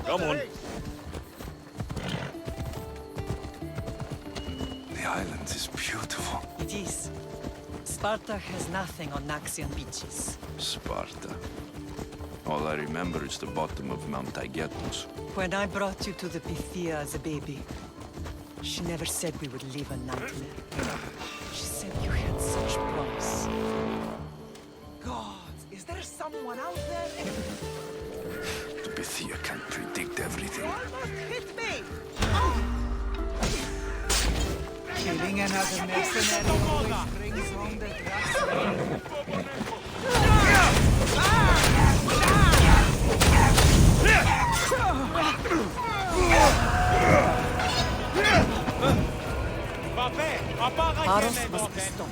Come on. The island is beautiful. It is. Sparta has nothing on Naxian beaches. Sparta. All I remember is the bottom of Mount Taygetos. When I brought you to the Pythia as a baby, she never said we would live a nightmare. She said you had such promise. God, is there someone out there? The Pythia can't predict everything. You almost hit me! Killing another mercenary always brings home the grass. Paros must be stopped.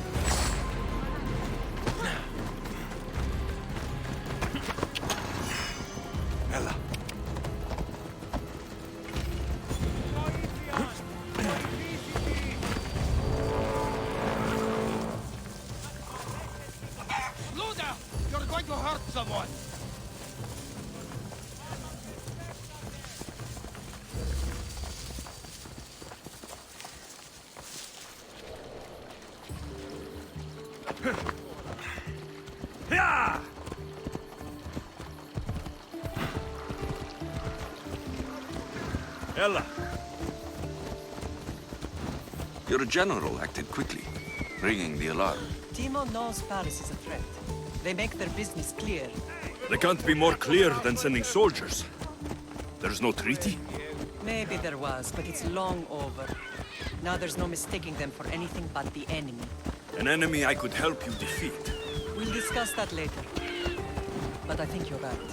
Ella. Luda! You're going to hurt someone! Ella. Your general acted quickly, ringing the alarm. Timo knows Paris is a threat. They make their business clear. They can't be more clear than sending soldiers. There's no treaty? Maybe there was, but it's long over. Now there's no mistaking them for anything but the enemy. An enemy I could help you defeat. We'll discuss that later. But I think you're right.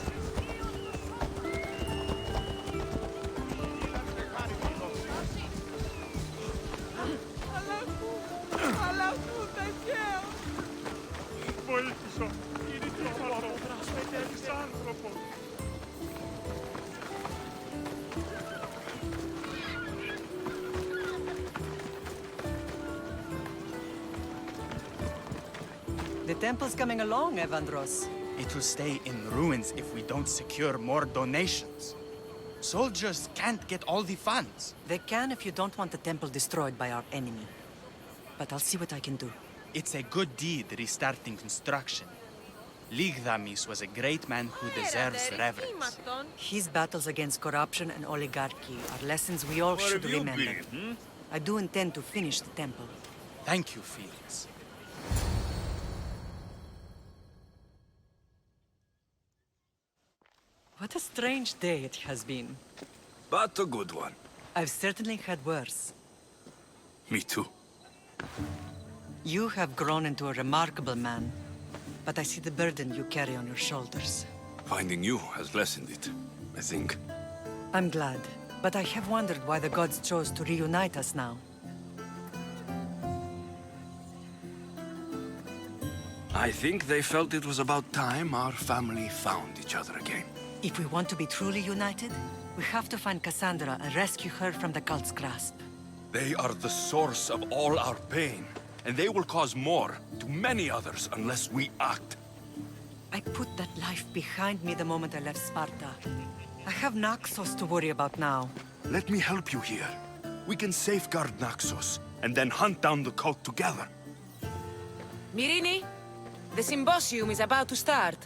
The temple's coming along, Evandros. It will stay in ruins if we don't secure more donations. Soldiers can't get all the funds. They can if you don't want the temple destroyed by our enemy. But I'll see what I can do. It's a good deed restarting construction. Ligdamis was a great man who deserves reverence. His battles against corruption and oligarchy are lessons we all should remember. I do intend to finish the temple. Thank you, Felix. What a strange day it has been. But a good one. I've certainly had worse. Me too. You have grown into a remarkable man, but I see the burden you carry on your shoulders. Finding you has lessened it, I think. I'm glad, but I have wondered why the gods chose to reunite us now. I think they felt it was about time our family found each other again. If we want to be truly united, we have to find Cassandra and rescue her from the cult's grasp. They are the source of all our pain, and they will cause more to many others unless we act. I put that life behind me the moment I left Sparta. I have Naxos to worry about now. Let me help you here. We can safeguard Naxos, and then hunt down the cult together. Mirini, the symposium is about to start.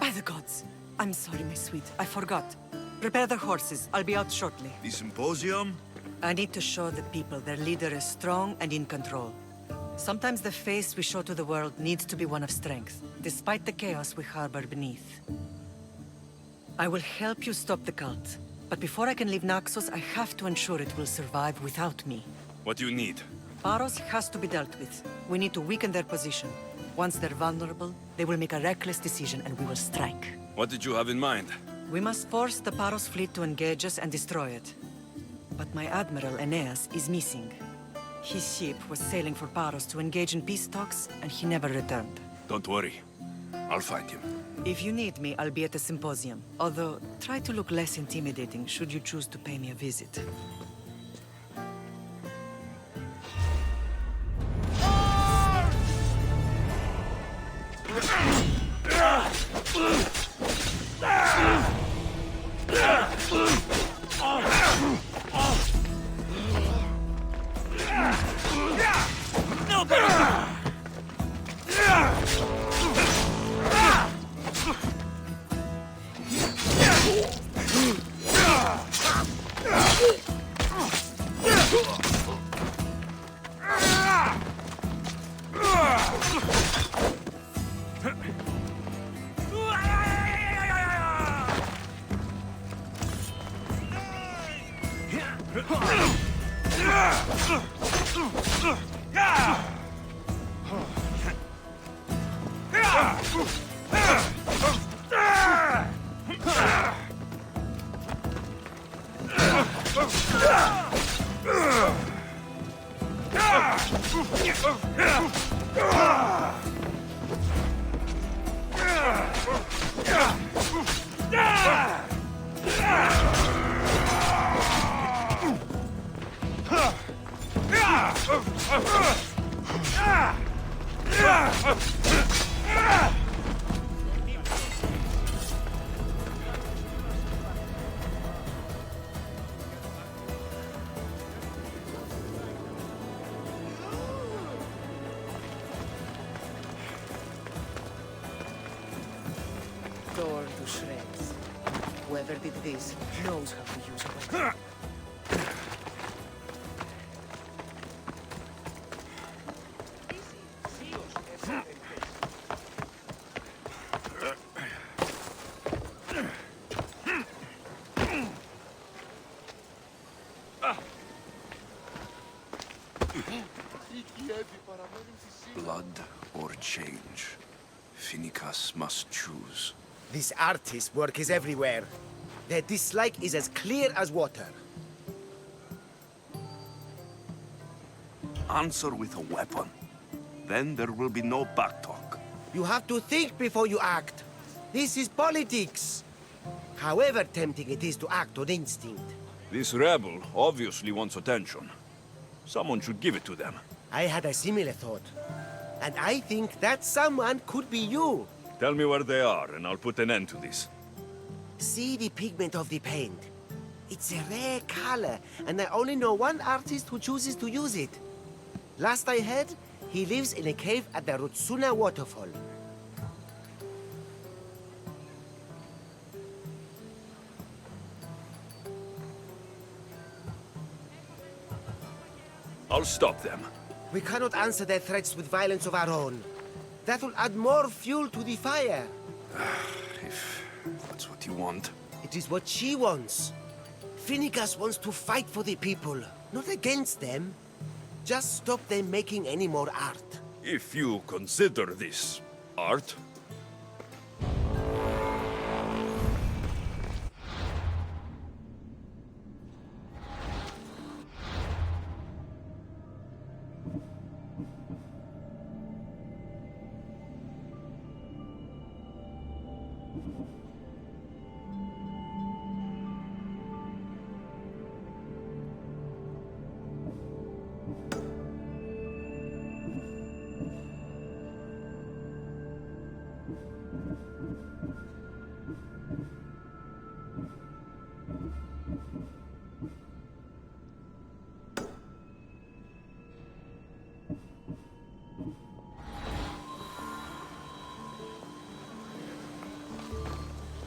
By the gods! I'm sorry, my sweet. I forgot. Prepare the horses. I'll be out shortly. The symposium? I need to show the people their leader is strong and in control. Sometimes the face we show to the world needs to be one of strength, despite the chaos we harbor beneath. I will help you stop the cult. But before I can leave Naxos, I have to ensure it will survive without me. What do you need? Paros has to be dealt with. We need to weaken their position. Once they're vulnerable, they will make a reckless decision and we will strike. What did you have in mind? We must force the Paros fleet to engage us and destroy it. But my admiral, Aeneas, is missing. His ship was sailing for Paros to engage in peace talks, and he never returned. Don't worry. I'll find him. If you need me, I'll be at the symposium. Although, try to look less intimidating should you choose to pay me a visit. Torn to shreds. Whoever did this knows how to use a weapon. Blood or change? Finicus must choose. This artist's work is everywhere. Their dislike is as clear as water. Answer with a weapon. Then there will be no backtalk. You have to think before you act. This is politics. However tempting it is to act on instinct. This rebel obviously wants attention. Someone should give it to them. I had a similar thought. And I think that someone could be you. Tell me where they are, and I'll put an end to this. See the pigment of the paint. It's a rare color, and I only know one artist who chooses to use it. Last I heard, he lives in a cave at the Rutsuna waterfall. I'll stop them. We cannot answer their threats with violence of our own. That will add more fuel to the fire. If that's what you want. It is what she wants. Finicus wants to fight for the people, not against them. Just stop them making any more art. If you consider this art,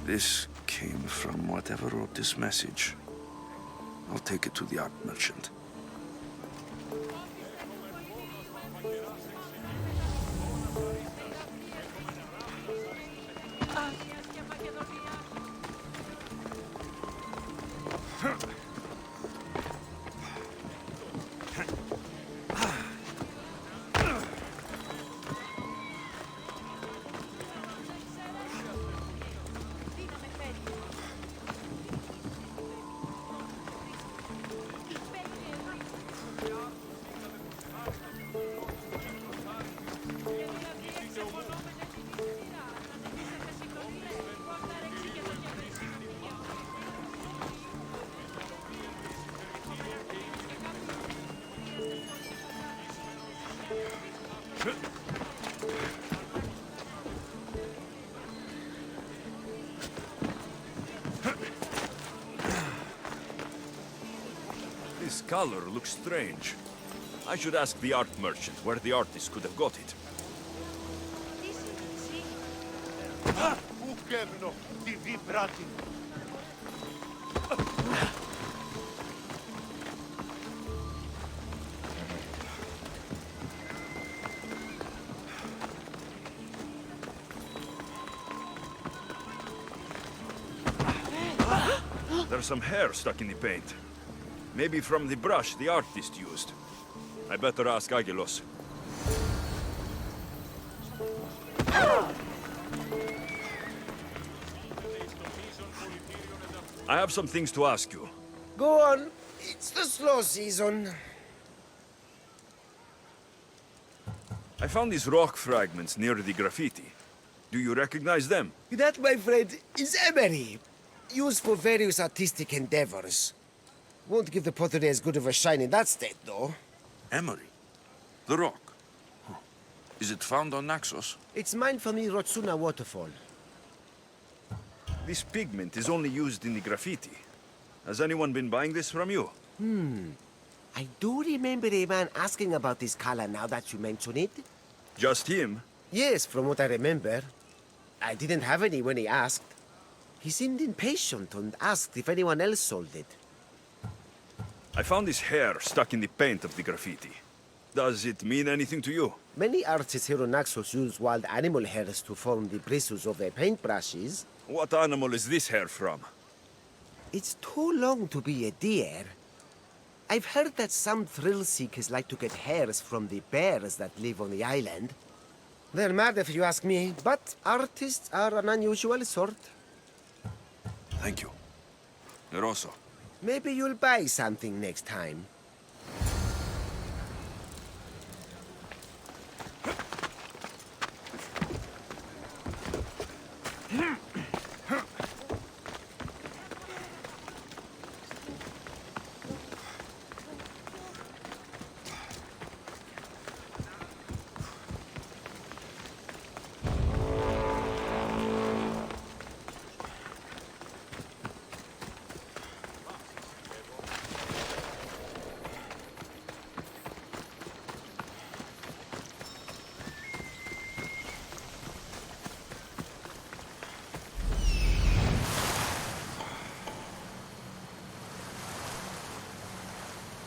This came from whatever wrote this message. I'll take it to the art merchant. this color looks strange. I should ask the art merchant where the artist could have got it. There's some hair stuck in the paint. Maybe from the brush the artist used. I better ask Agilos. I have some things to ask you. Go on. It's the slow season. I found these rock fragments near the graffiti. Do you recognize them? That, my friend, is emery. Used for various artistic endeavors. Won't give the pottery as good of a shine in that state, though. Emery? The rock? Huh. Is it found on Naxos? It's mined from the Rotsuna waterfall. This pigment is only used in the graffiti. Has anyone been buying this from you? I do remember a man asking about this color now that you mention it. Just him? Yes, from what I remember. I didn't have any when he asked. He seemed impatient and asked if anyone else sold it. I found this hair stuck in the paint of the graffiti. Does it mean anything to you? Many artists here on Naxos use wild animal hairs to form the bristles of their paintbrushes. What animal is this hair from? It's too long to be a deer. I've heard that some thrill seekers like to get hairs from the bears that live on the island. They're mad if you ask me, but artists are an unusual sort. Thank you. Eroso. Maybe you'll buy something next time.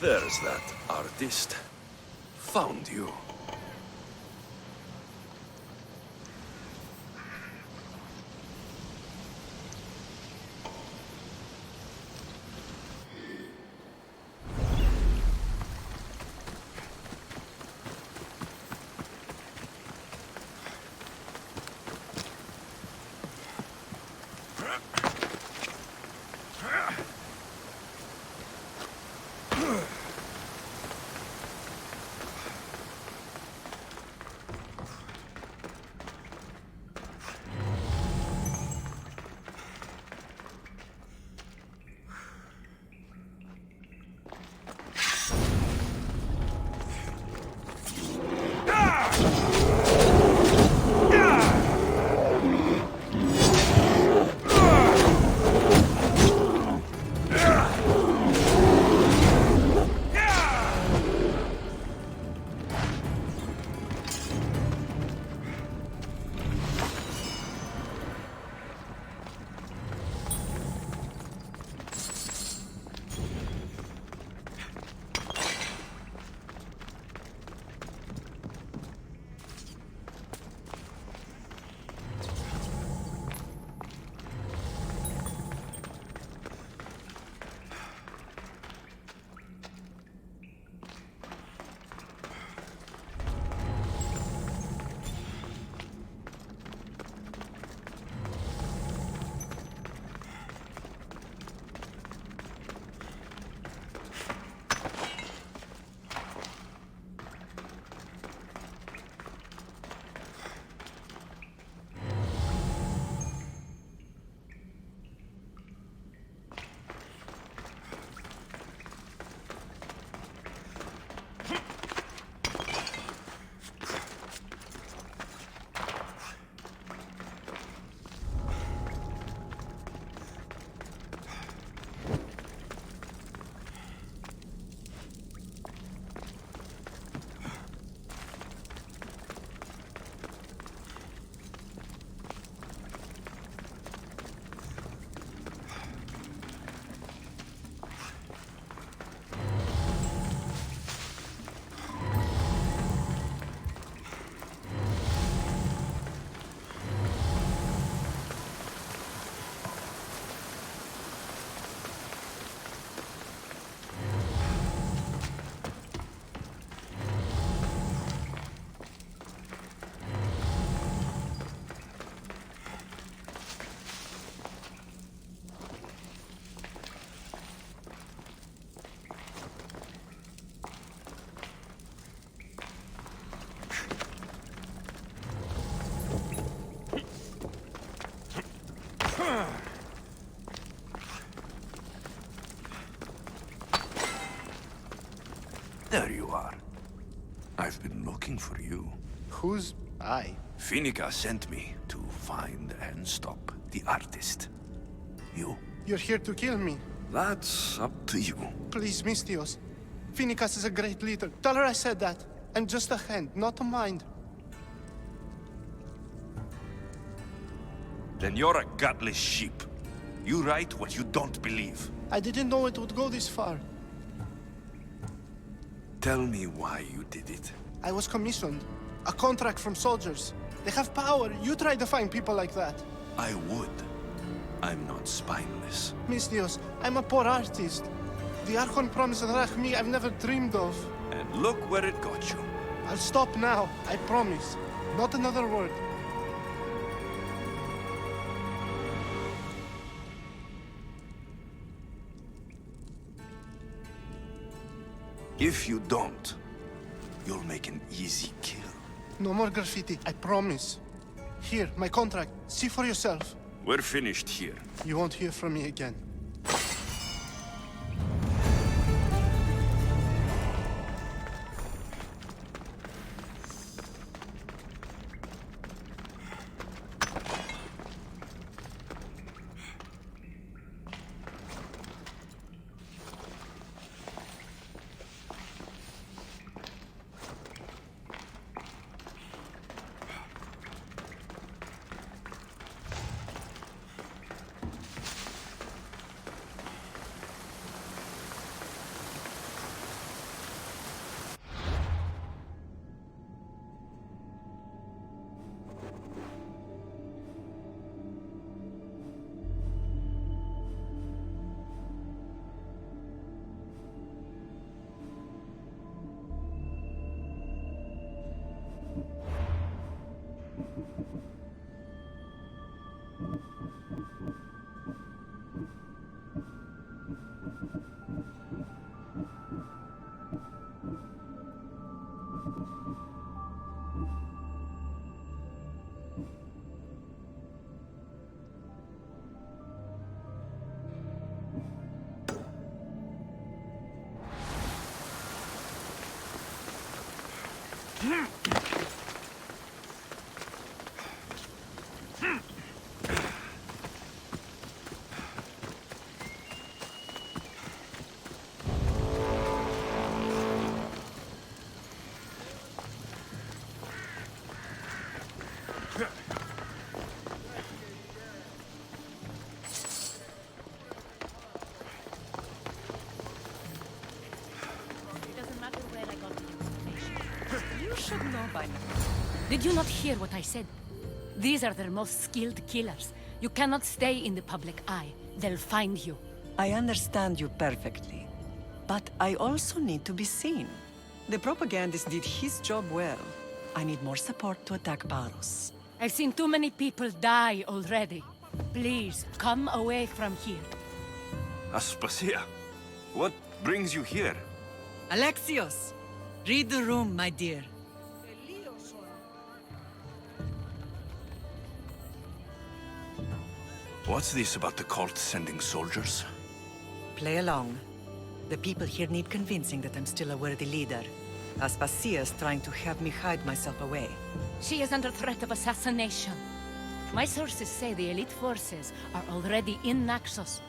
There's that artist. Found you. There you are. I've been looking for you. Who's I? Finica sent me to find and stop the artist. You? You're here to kill me. That's up to you. Please, Mistios. Finicas is a great leader. Tell her I said that. I'm just a hand, not a mind. Then you're a gutless sheep. You write what you don't believe. I didn't know it would go this far. Tell me why you did it. I was commissioned. A contract from soldiers. They have power. You try to find people like that. I would. I'm not spineless. Mistios, I'm a poor artist. The Archon promised Rachmi I've never dreamed of. And look where it got you. I'll stop now, I promise. Not another word. If you don't, you'll make an easy kill. No more graffiti, I promise. Here, my contract. See for yourself. We're finished here. You won't hear from me again. You should know by now. Did you not hear what I said? These are their most skilled killers. You cannot stay in the public eye. They'll find you. I understand you perfectly. But I also need to be seen. The propagandist did his job well. I need more support to attack Paros. I've seen too many people die already. Please, come away from here. Aspasia, what brings you here? Alexios! Read the room, my dear. What's this about the cult sending soldiers? Play along. The people here need convincing that I'm still a worthy leader. Aspasia's trying to have me hide myself away. She is under threat of assassination. My sources say the elite forces are already in Naxos.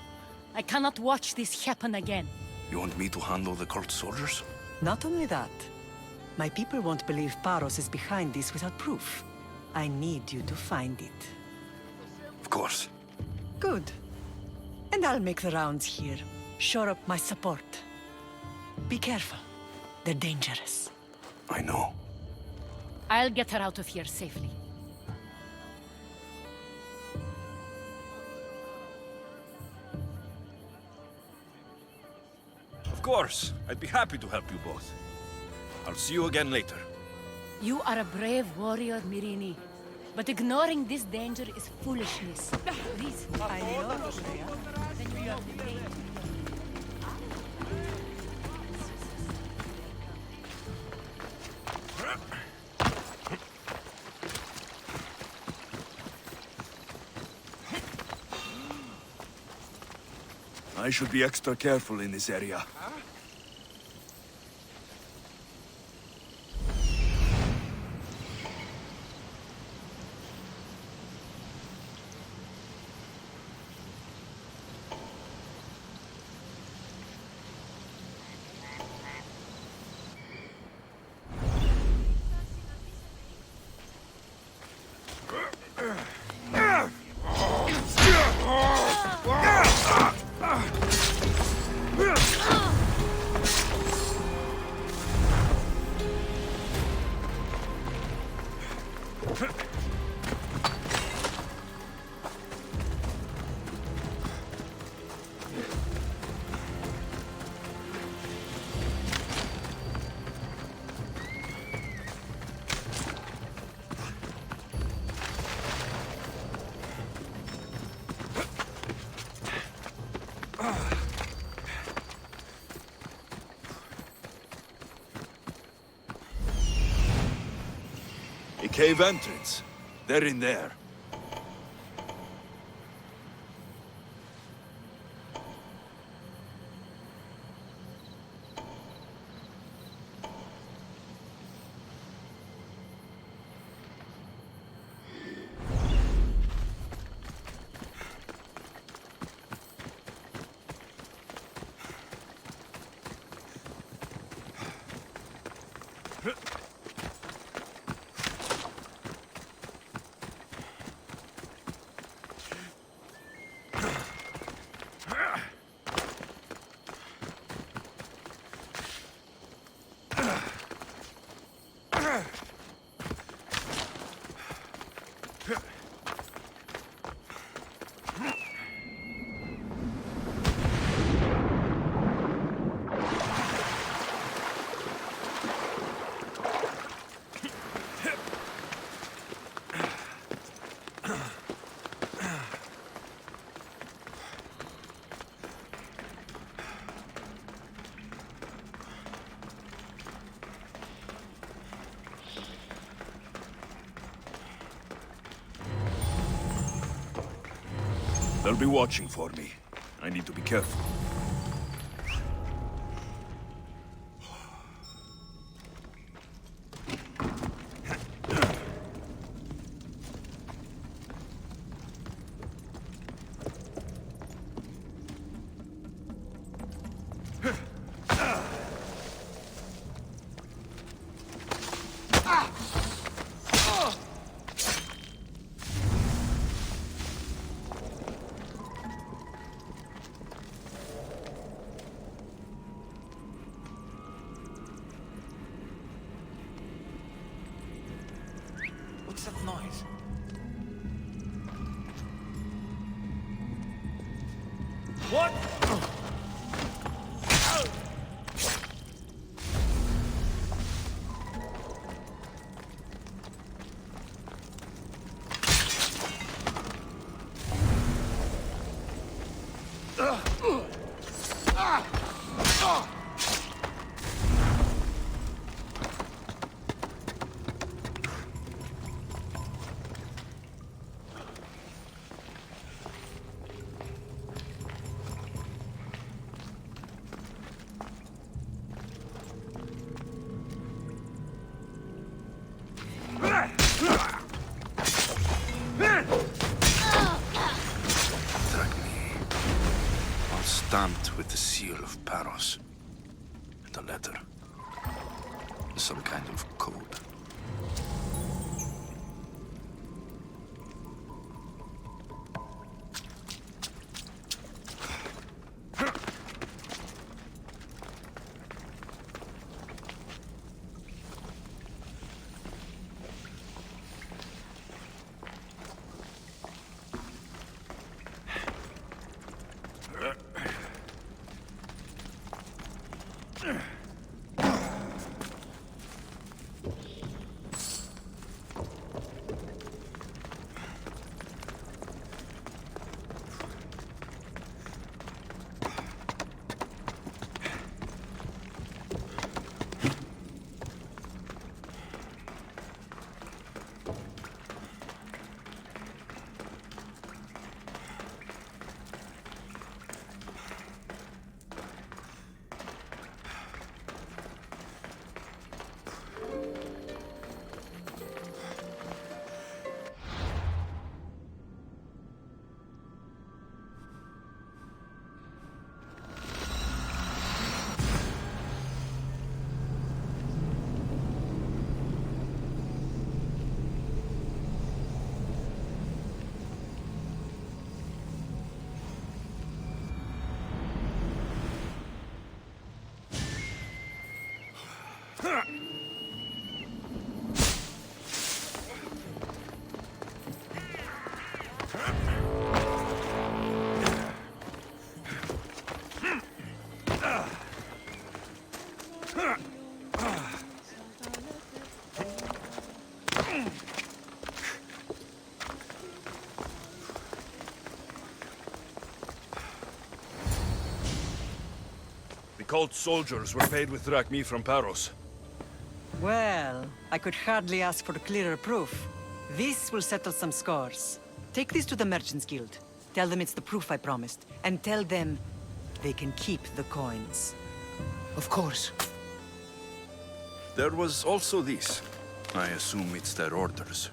I cannot watch this happen again. You want me to handle the cult soldiers? Not only that, my people won't believe Paros is behind this without proof. I need you to find it. Of course. Good. And I'll make the rounds here. Shore up my support. Be careful. They're dangerous. I know. I'll get her out of here safely. Of course. I'd be happy to help you both. I'll see you again later. You are a brave warrior, Mirini. But ignoring this danger is foolishness. Please. I know, Freya. Then you have to pay. I should be extra careful in this area. cave entrance. They're in there. They'll be watching for me. I need to be careful. What's that noise? What? All stamped with the seal of Paros. And a letter. Some kind of code. The cult soldiers were paid with drachmi from Paros. Well, I could hardly ask for clearer proof. This will settle some scores. Take this to the Merchants Guild. Tell them it's the proof I promised. And tell them they can keep the coins. Of course. There was also this. I assume it's their orders.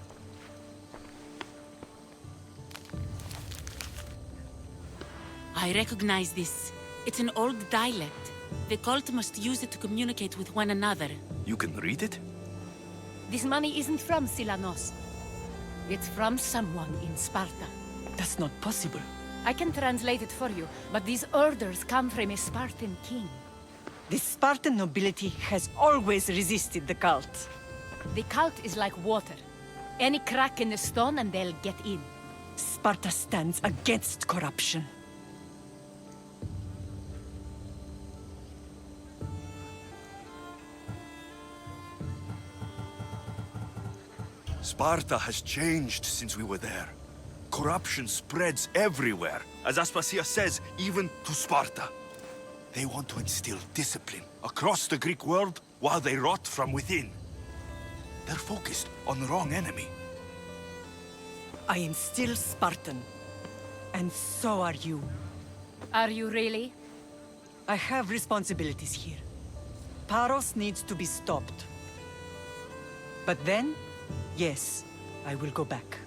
I recognize this. It's an old dialect. The cult must use it to communicate with one another. You can read it? This money isn't from Silanos. It's from someone in Sparta. That's not possible. I can translate it for you, but these orders come from a Spartan king. The Spartan nobility has always resisted the cult. The cult is like water. Any crack in the stone and they'll get in. Sparta stands against corruption. Sparta has changed since we were there. Corruption spreads everywhere. As Aspasia says, even to Sparta. They want to instill discipline across the Greek world while they rot from within. They're focused on the wrong enemy. I am still Spartan. And so are you. Are you really? I have responsibilities here. Paros needs to be stopped. But then, yes, I will go back.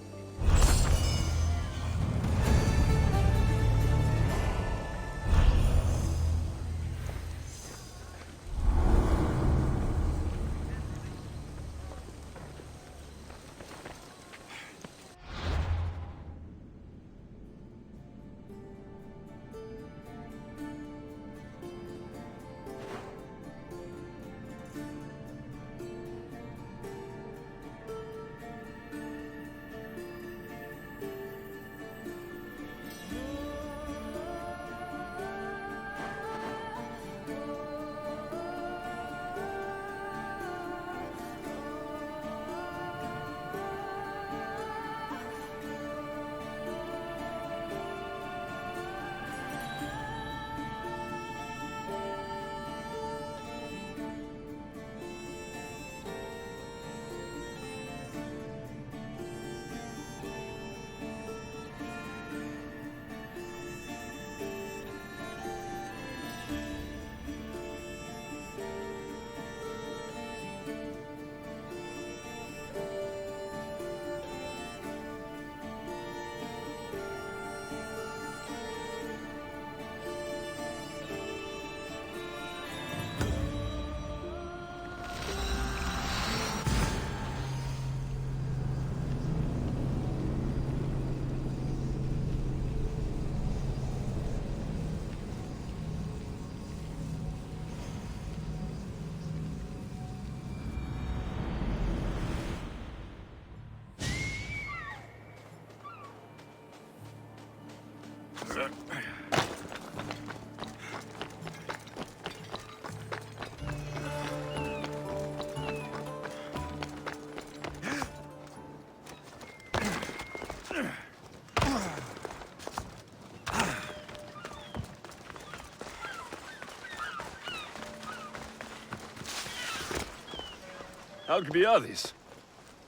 Alcibiades,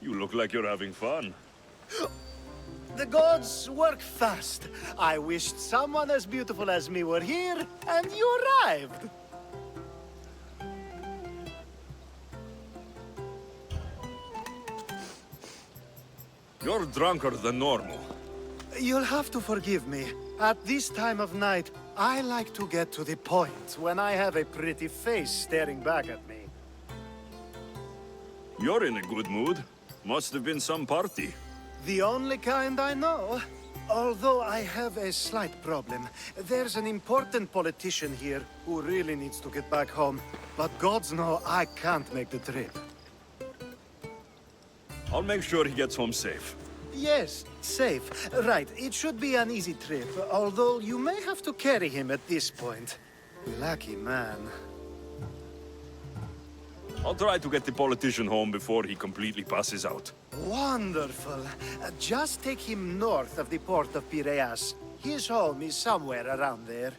you look like you're having fun. The gods work fast. I wished someone as beautiful as me were here, and you arrived. You're drunker than normal. You'll have to forgive me. At this time of night, I like to get to the point when I have a pretty face staring back at me. You're in a good mood. Must have been some party. The only kind I know. Although I have a slight problem. There's an important politician here who really needs to get back home. But gods know I can't make the trip. I'll make sure he gets home safe. Yes, safe. Right, it should be an easy trip, although you may have to carry him at this point. Lucky man. I'll try to get the politician home before he completely passes out. Wonderful. Just take him north of the port of Piraeus. His home is somewhere around there.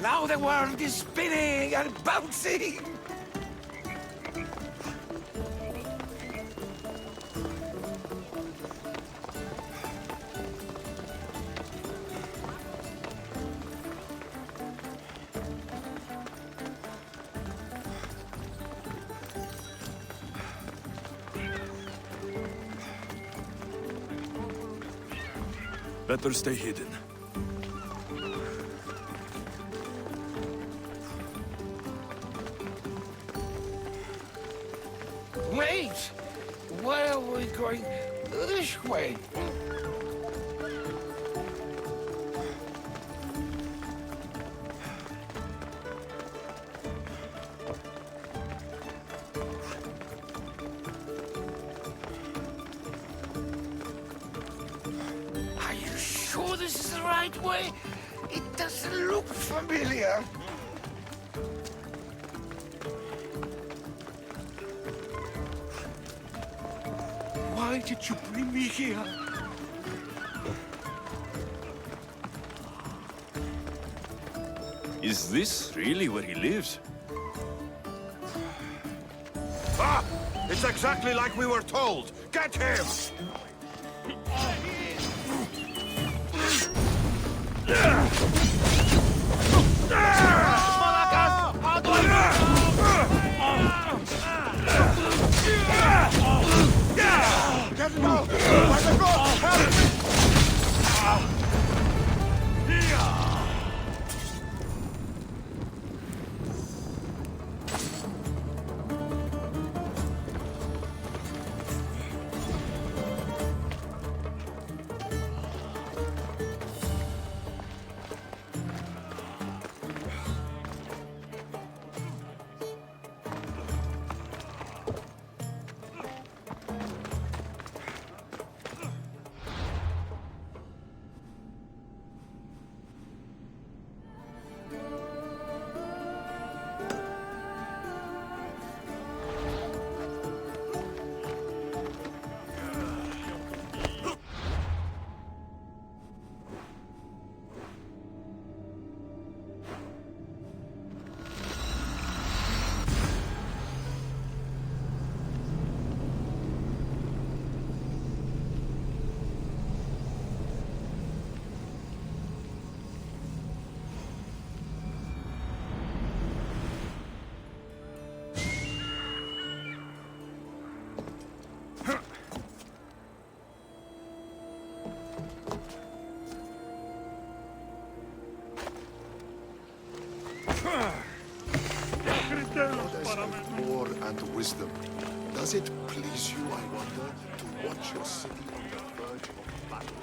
Now the world is spinning and bouncing! Better stay hidden. Wait! Why are we going this way? Are you sure this is the right way? It doesn't look familiar. Why did you bring me here? Is this really where he lives? Ah! It's exactly like we were told! Get him! War and wisdom. Does it please you, I wonder, to watch your city on the verge of battle?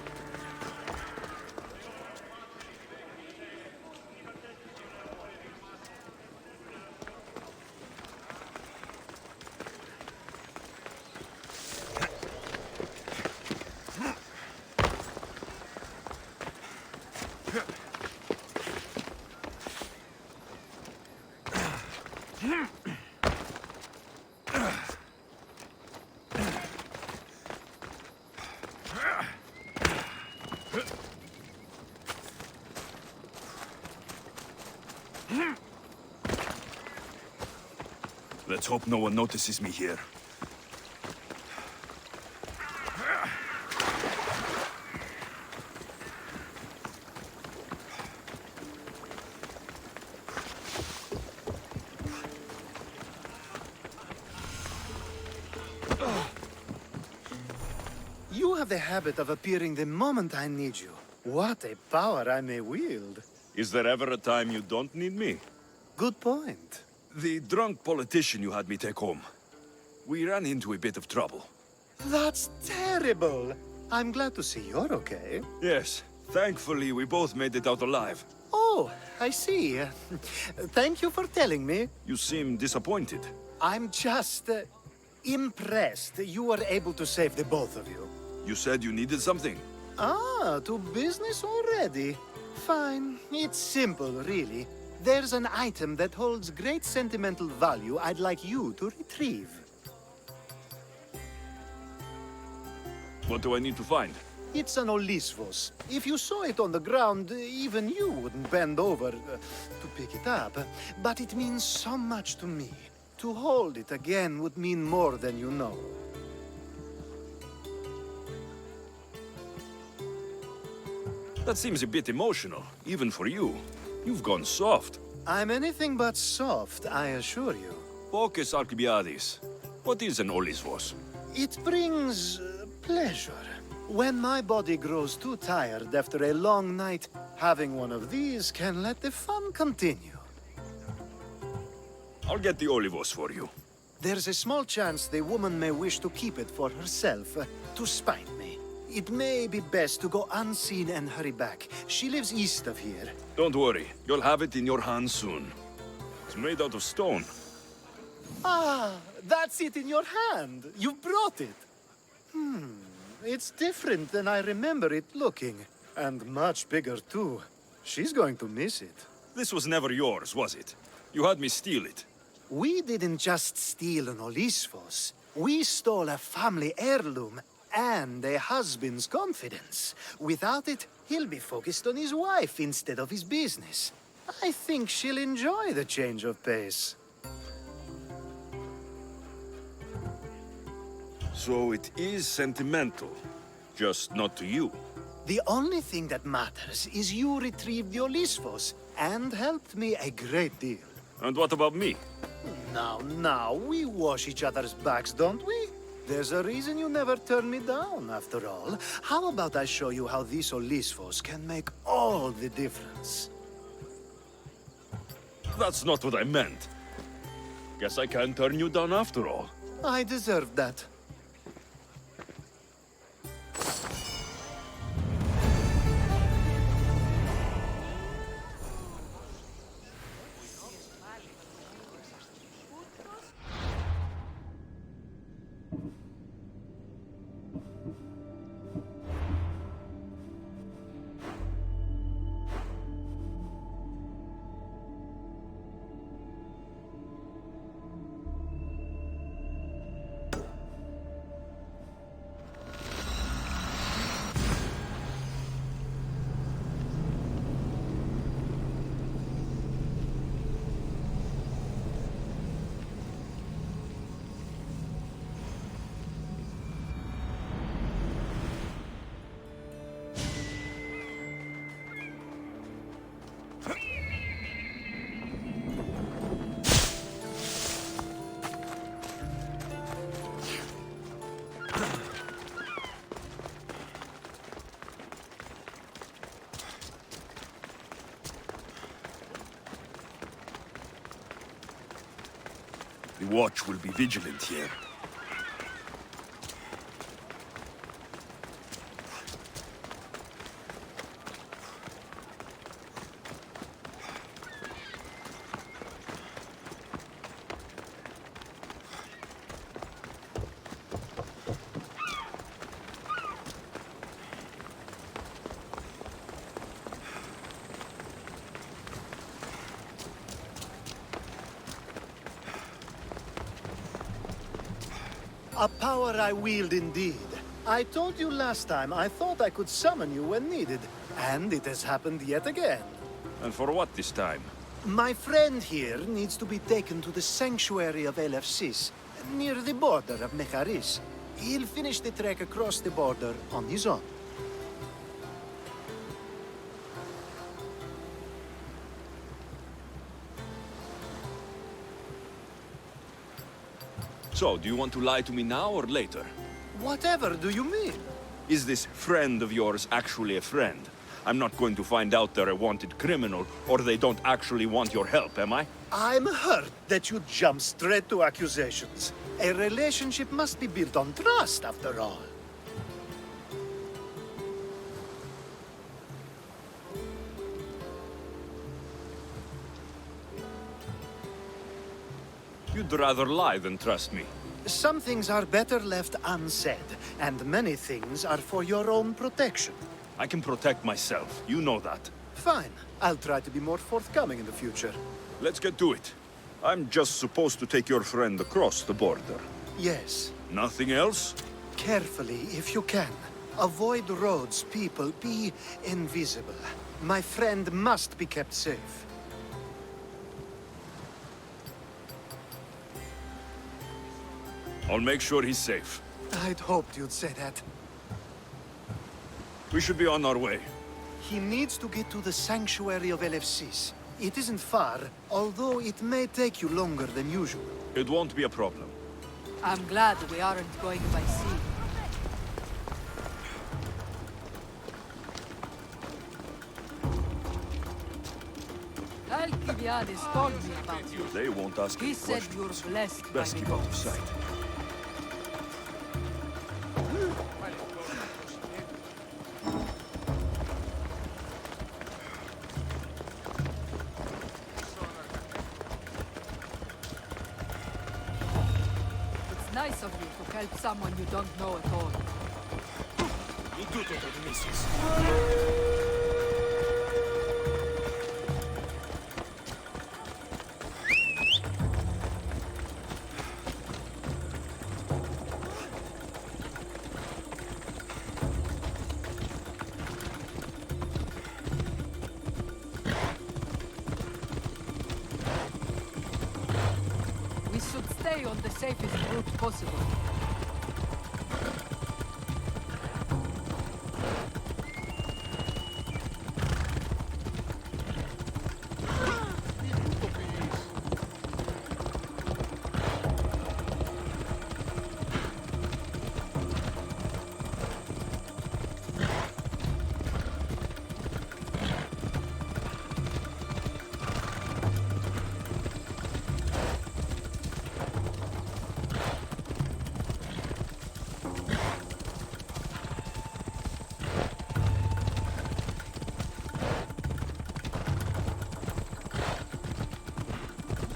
Let's hope no one notices me here. You have the habit of appearing the moment I need you. What a power I may wield. Is there ever a time you don't need me? Good point. The drunk politician you had me take home. We ran into a bit of trouble. That's terrible. I'm glad to see you're okay. Yes, thankfully we both made it out alive. Oh, I see. Thank you for telling me. You seem disappointed. I'm just impressed you were able to save the both of you. You said you needed something. Ah, to business already. Fine. It's simple, really. There's an item that holds great sentimental value I'd like you to retrieve. What do I need to find? It's an Olisvos. If you saw it on the ground, even you wouldn't bend over to pick it up. But it means so much to me. To hold it again would mean more than you know. That seems a bit emotional, even for you. You've gone soft. I'm anything but soft, I assure you. Focus, Alcibiades. What is an Olisvos? It brings pleasure. When my body grows too tired after a long night, having one of these can let the fun continue. I'll get the Olivos for you. There's a small chance the woman may wish to keep it for herself, to spite me. It may be best to go unseen and hurry back. She lives east of here. Don't worry, you'll have it in your hands soon. It's made out of stone. Ah, that's it in your hand. You brought it. It's different than I remember it looking. And much bigger, too. She's going to miss it. This was never yours, was it? You had me steal it. We didn't just steal an Olisvos. We stole a family heirloom and a husband's confidence. Without it, he'll be focused on his wife instead of his business. I think she'll enjoy the change of pace. So it is sentimental, just not to you. The only thing that matters is you retrieved the Olisvos and helped me a great deal. And what about me? Now, we wash each other's backs, don't we? There's a reason you never turn me down, after all. How about I show you how these Olisvos can make all the difference? That's not what I meant. Guess I can't turn you down after all. I deserve that. The watch will be vigilant here. A power I wield indeed. I told you last time I thought I could summon you when needed, and it has happened yet again. And for what this time? My friend here needs to be taken to the sanctuary of Elefsis, near the border of Mecharis. He'll finish the trek across the border on his own. So, do you want to lie to me now or later? Whatever do you mean? Is this friend of yours actually a friend? I'm not going to find out they're a wanted criminal, or they don't actually want your help, am I? I'm hurt that you jump straight to accusations. A relationship must be built on trust, after all. You'd rather lie than trust me. Some things are better left unsaid, and many things are for your own protection. I can protect myself, you know that. Fine. I'll try to be more forthcoming in the future. Let's get to it. I'm just supposed to take your friend across the border. Yes. Nothing else? Carefully, if you can. Avoid roads, people. Be invisible. My friend must be kept safe. I'll make sure he's safe. I'd hoped you'd say that. We should be on our way. He needs to get to the sanctuary of LFCs. It isn't far, although it may take you longer than usual. It won't be a problem. I'm glad we aren't going by sea. Alcibiades told me about you. They won't ask He any said questions. you're blessed by Best the keep out of gods. sight. It's nice of you to help someone you don't know at all. We should stay on the safest route possible.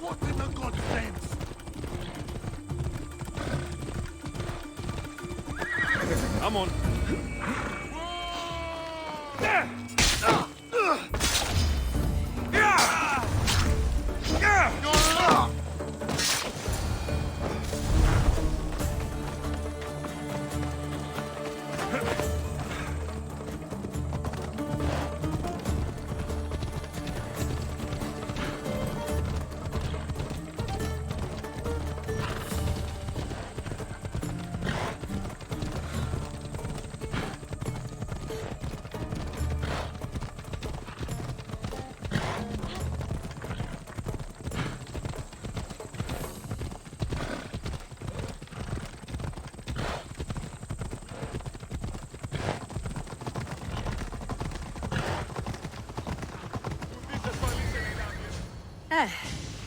What in the God's name? Come on.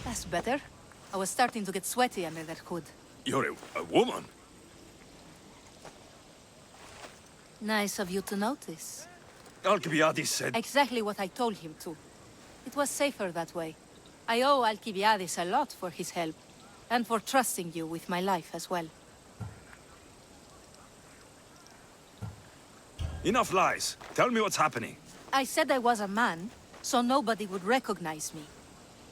That's better. I was starting to get sweaty under that hood. You're a woman. Nice of you to notice. Alcibiades said... Exactly what I told him to. It was safer that way. I owe Alcibiades a lot for his help, and for trusting you with my life as well. Enough lies. Tell me what's happening. I said I was a man, so nobody would recognize me.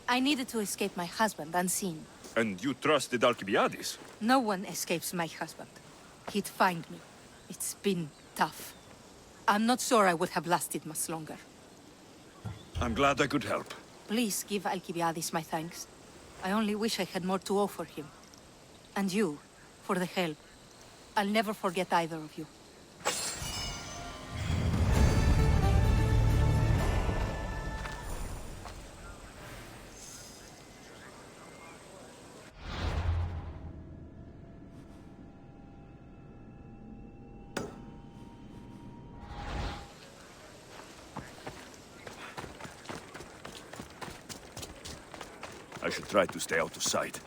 I needed to escape my husband unseen. And you trusted Alcibiades? No one escapes my husband. He'd find me. It's been tough. I'm not sure I would have lasted much longer. I'm glad I could help. Please give Alcibiades my thanks. I only wish I had more to offer him. And you, for the help. I'll never forget either of you. I should try to stay out of sight.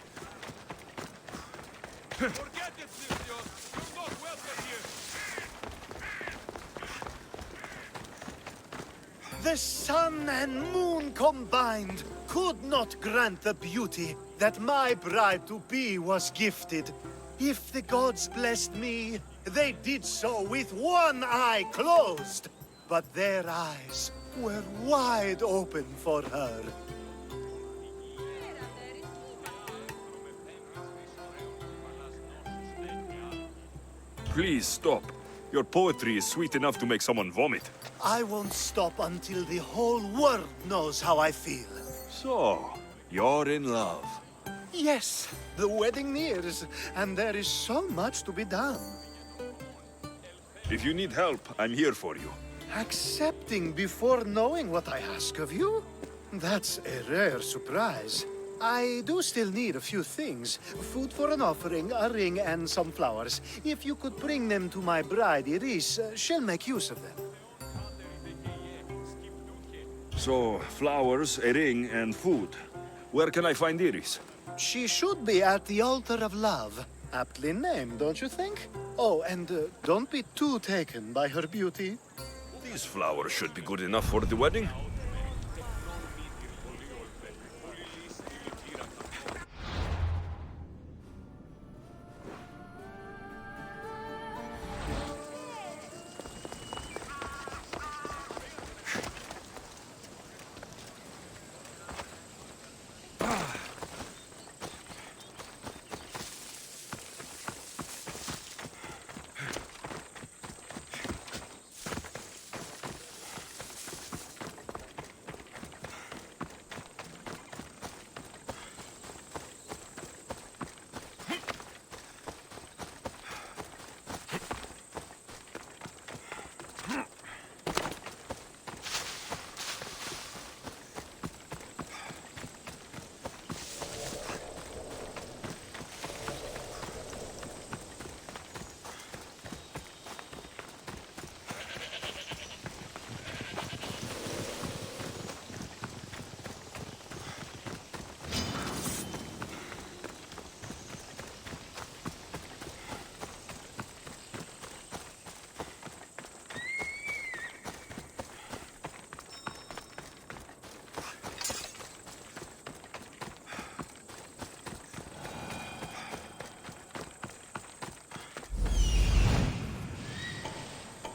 The sun and moon combined could not grant the beauty that my bride-to-be was gifted. If the gods blessed me, they did so with one eye closed. But their eyes were wide open for her. Please stop. Your poetry is sweet enough to make someone vomit. I won't stop until the whole world knows how I feel. So, you're in love. Yes, the wedding nears, and there is so much to be done. If you need help, I'm here for you. Accepting before knowing what I ask of you? That's a rare surprise. I do still need a few things. Food for an offering, a ring, and some flowers. If you could bring them to my bride, Iris, she'll make use of them. So, flowers, a ring, and food. Where can I find Iris? She should be at the altar of love. Aptly named, don't you think? Oh, and don't be too taken by her beauty. These flowers should be good enough for the wedding.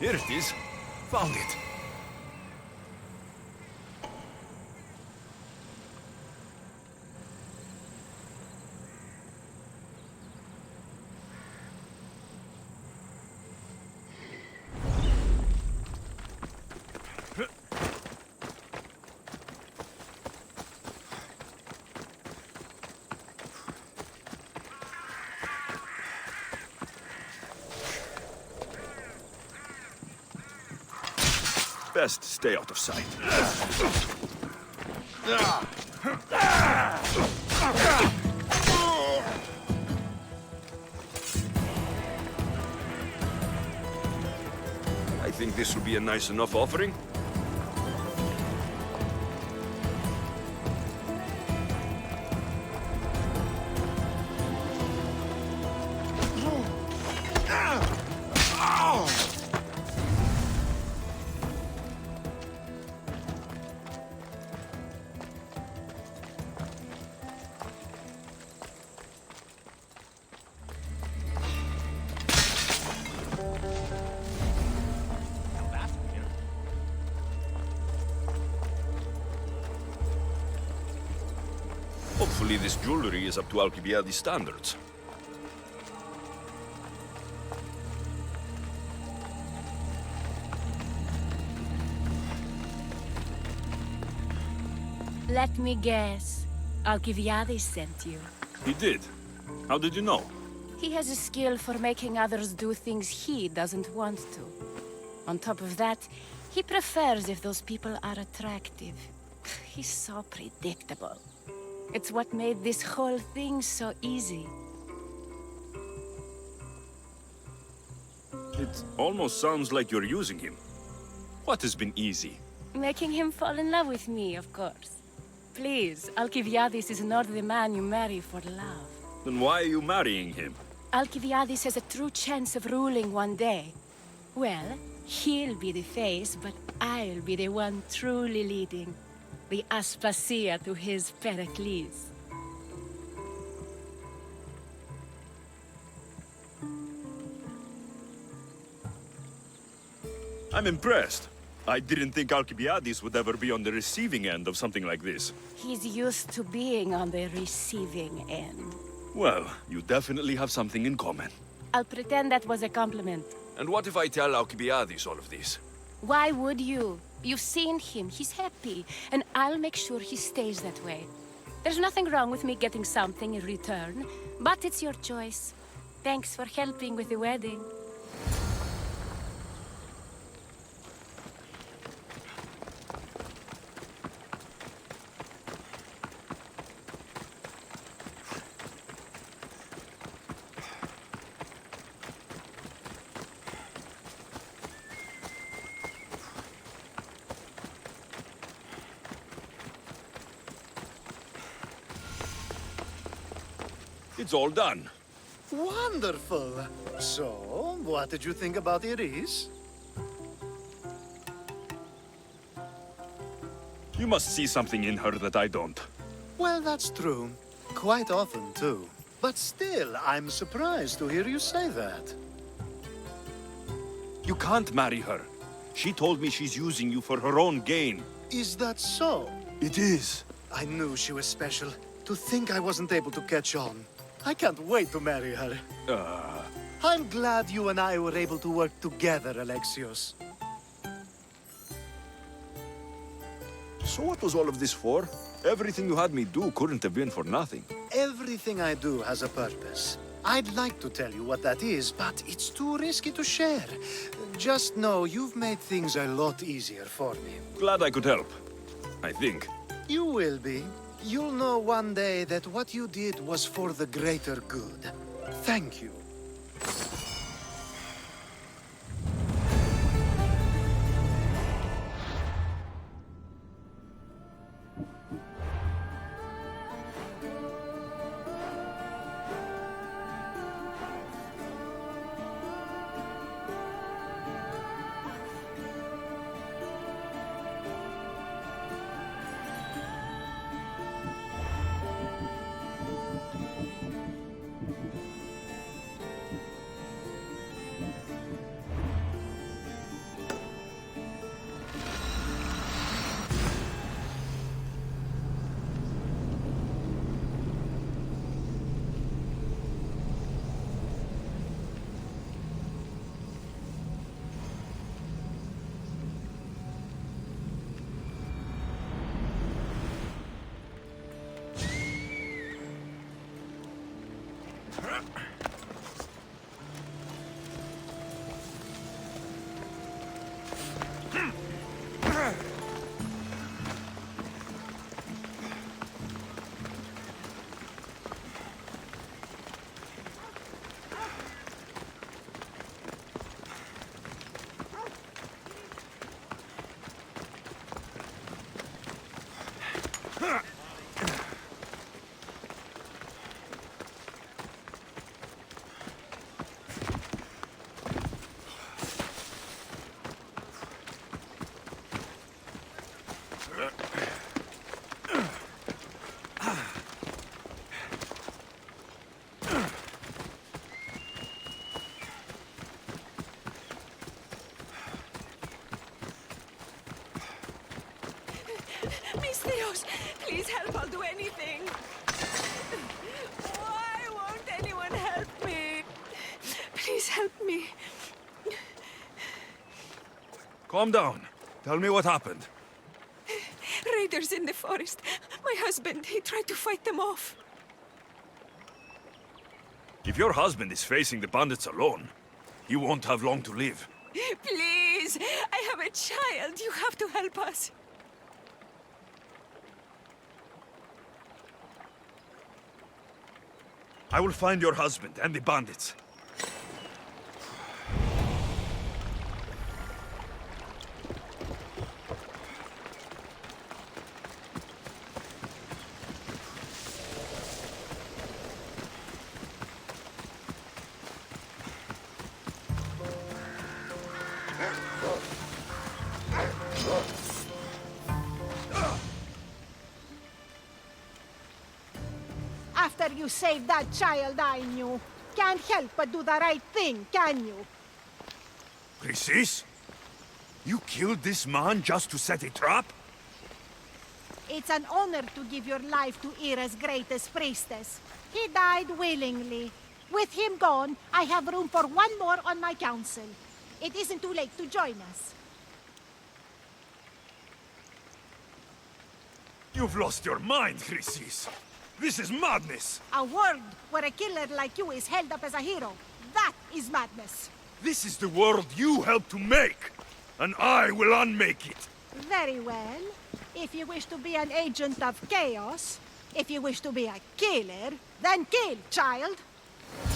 Here it is. Found it. Best stay out of sight. I think this will be a nice enough offering. Hopefully this jewelry is up to Alcibiades standards. Let me guess. Alcibiades sent you. He did. How did you know? He has a skill for making others do things he doesn't want to. On top of that, he prefers if those people are attractive. He's so predictable. It's what made this whole thing so easy. It almost sounds like you're using him. What has been easy? Making him fall in love with me, of course. Please, Alcibiades is not the man you marry for love. Then why are you marrying him? Alcibiades has a true chance of ruling one day. Well, he'll be the face, but I'll be the one truly leading. The Aspasia to his Pericles. I'm impressed. I didn't think Alcibiades would ever be on the receiving end of something like this. He's used to being on the receiving end. Well, you definitely have something in common. I'll pretend that was a compliment. And what if I tell Alcibiades all of this? Why would you? You've seen him. He's happy. And I'll make sure he stays that way. There's nothing wrong with me getting something in return, but it's your choice. Thanks for helping with the wedding. It's all done. Wonderful. So, what did you think about Iris? You must see something in her that I don't. Well, that's true. Quite often, too. But still, I'm surprised to hear you say that. You can't marry her. She told me she's using you for her own gain. Is that so? It is. I knew she was special. To think I wasn't able to catch on. I can't wait to marry her. I'm glad you and I were able to work together, Alexios. So what was all of this for? Everything you had me do couldn't have been for nothing. Everything I do has a purpose. I'd like to tell you what that is, but it's too risky to share. Just know you've made things a lot easier for me. Glad I could help. I think. You will be. You'll know one day that what you did was for the greater good. Thank you. Mis Dios, please help, I'll do anything. Why won't anyone help me? Please help me. Calm down. Tell me what happened. Raiders in the forest. My husband, he tried to fight them off. If your husband is facing the bandits alone, he won't have long to live. Please, I have a child. You have to help us. I will find your husband and the bandits. After you saved that child I knew, can't help but do the right thing, can you? Precis? You killed this man just to set a trap? It's an honor to give your life to Ira's greatest priestess. He died willingly. With him gone, I have room for one more on my council. It isn't too late to join us. You've lost your mind, Chrysis. This is madness. A world where a killer like you is held up as a hero. That is madness. This is the world you helped to make, and I will unmake it. Very well. If you wish to be an agent of chaos, if you wish to be a killer, then kill, child.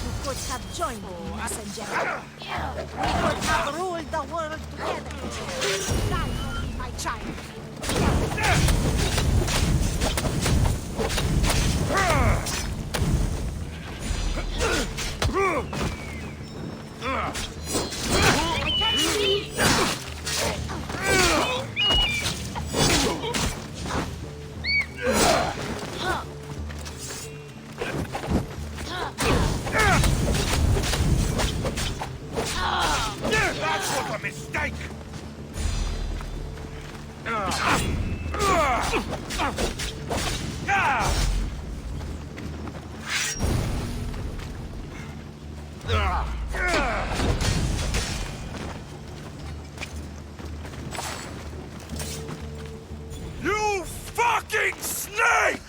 You could have joined me, messenger. We could have ruled the world together. Die for me, my child. I can't see! That was a mistake! You fucking snake!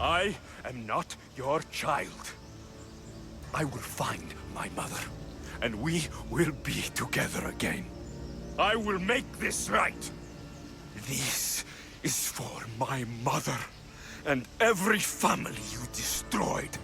I am not your child. I will find my mother, and we will be together again. I will make this right. This is for my mother and every family you destroyed.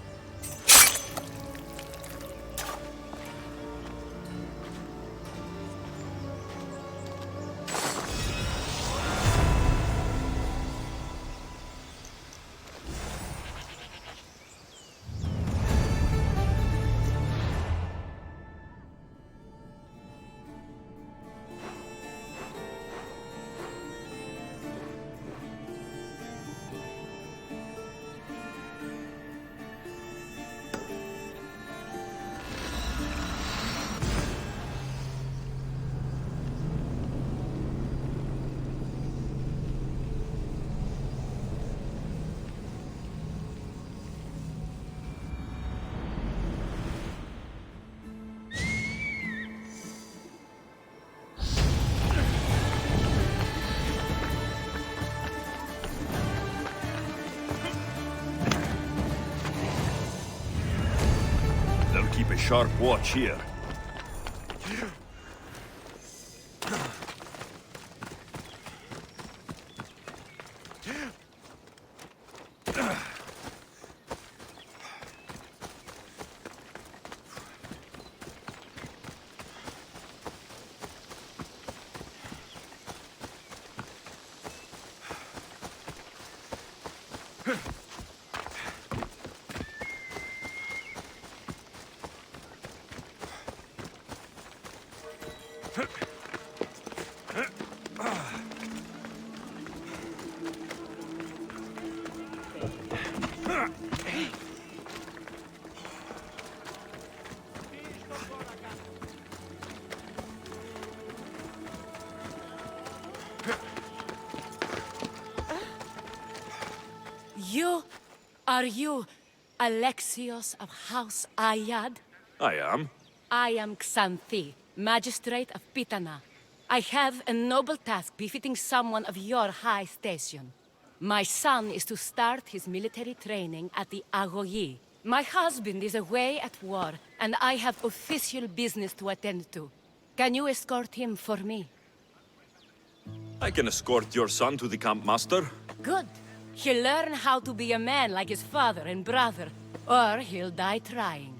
Keep a sharp watch here. Are you Alexios of House Ayad? I am. I am Xanthi, Magistrate of Pitana. I have a noble task befitting someone of your high station. My son is to start his military training at the Agoyi. My husband is away at war, and I have official business to attend to. Can you escort him for me? I can escort your son to the camp master. Good. He'll learn how to be a man like his father and brother, or he'll die trying.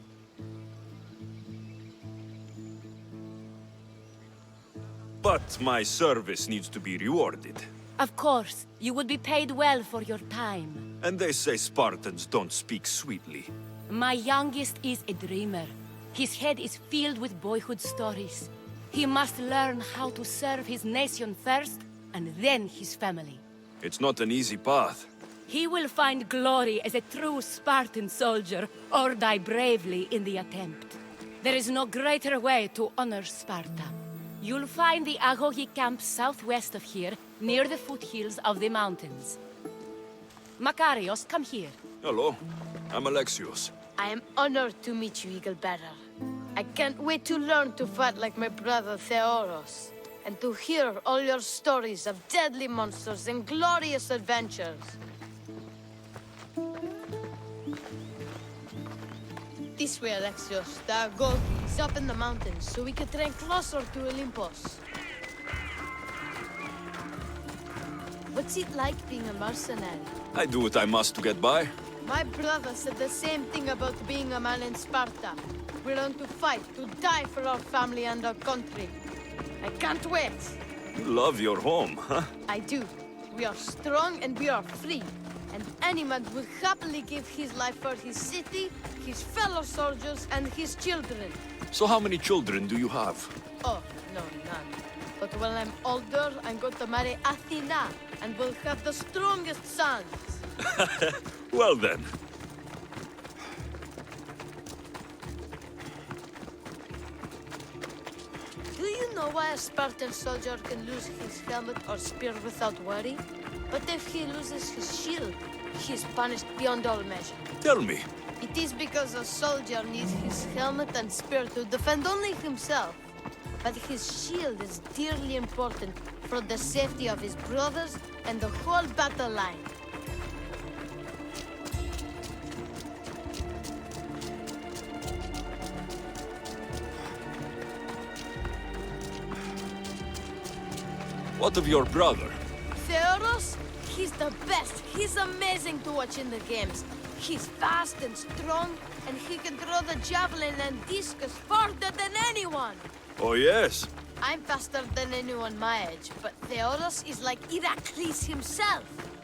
But my service needs to be rewarded. Of course, you would be paid well for your time. And they say Spartans don't speak sweetly. My youngest is a dreamer. His head is filled with boyhood stories. He must learn how to serve his nation first, and then his family. It's not an easy path. He will find glory as a true Spartan soldier, or die bravely in the attempt. There is no greater way to honor Sparta. You'll find the Agogi camp southwest of here, near the foothills of the mountains. Makarios, come here. Hello, I'm Alexios. I am honored to meet you, Eagle Bearer. I can't wait to learn to fight like my brother Theoros, and to hear all your stories of deadly monsters and glorious adventures. This way, Alexios. The Agogi is up in the mountains, so we can train closer to Olympus. What's it like being a mercenary? I do what I must to get by. My brother said the same thing about being a man in Sparta. We learn to fight, to die for our family and our country. I can't wait. You love your home, huh? I do. We are strong and we are free. And any man would happily give his life for his city, his fellow soldiers, and his children. So how many children do you have? Oh, no, none. But when I'm older, I'm going to marry Athena, and we'll have the strongest sons. Well then. Do you know why a Spartan soldier can lose his helmet or spear without worry? But if he loses his shield, he is punished beyond all measure. Tell me. It is because a soldier needs his helmet and spear to defend only himself. But his shield is dearly important for the safety of his brothers and the whole battle line. What of your brother? Theoros? He's the best. He's amazing to watch in the games. He's fast and strong, and he can throw the javelin and discus farther than anyone. Oh yes? I'm faster than anyone my age, but Theoros is like Heracles himself.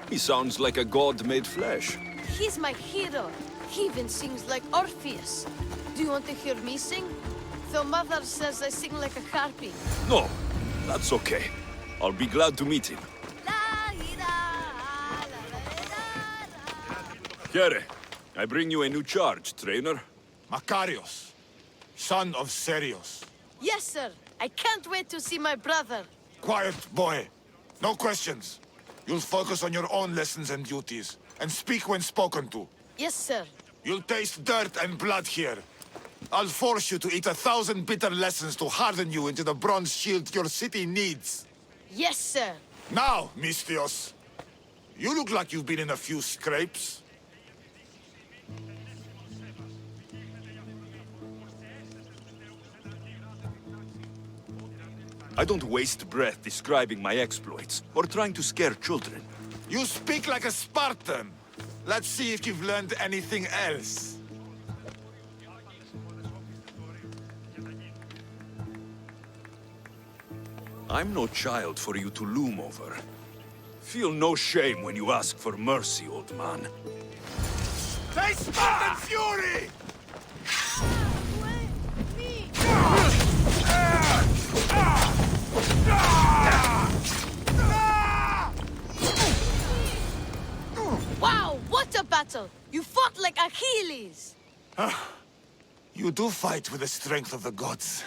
He sounds like a god made flesh. He's my hero. He even sings like Orpheus. Do you want to hear me sing? Though Mother says I sing like a harpy. No, that's okay. I'll be glad to meet him. Here, I bring you a new charge, trainer. Makarios, son of Serios. Yes, sir. I can't wait to see my brother. Quiet, boy. No questions. You'll focus on your own lessons and duties, and speak when spoken to. Yes, sir. You'll taste dirt and blood here. I'll force you to eat 1,000 bitter lessons to harden you into the bronze shield your city needs. Yes, sir. Now, Mistios, you look like you've been in a few scrapes. I don't waste breath describing my exploits, or trying to scare children. You speak like a Spartan. Let's see if you've learned anything else. I'm no child for you to loom over. Feel no shame when you ask for mercy, old man. Say Spartan fury! Wow, what a battle! You fought like Achilles! You do fight with the strength of the gods.